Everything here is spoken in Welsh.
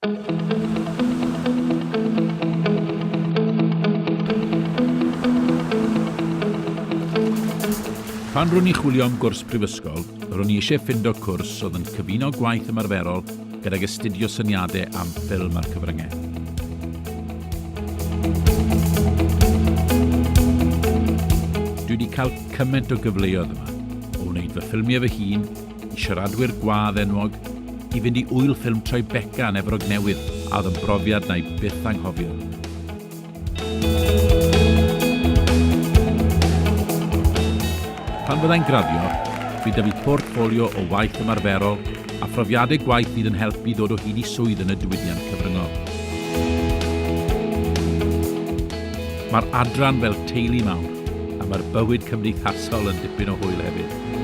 Pan rwy'n i chwilio am gwrs prifysgol, rwy'n i eisiau ffindo cwrs oedd yn cyfuno gwaith ymarferol gydag astudio syniadau am ffilm a'r cyfryngau. Dwi wedi cael cymaint o gyfleoedd yma, o wneud fy ffilmiau fy hun, i siaradwyr gwadd enwog, i fynd i wyl ffilm Tribeca yn Efrog Newydd, a oedd yn brofiad na i byth anghofio. Pan fyddai'n graddio, bydd da fi portffolio o waith ymarferol a phrofiadau gwaith fydd yn helpu ddod o hyd i swydd yn y diwydiant cyfryngol. Mae'r adran fel teulu mawr, a mae'r bywyd cymdeithasol yn dipyn o hwyl hefyd.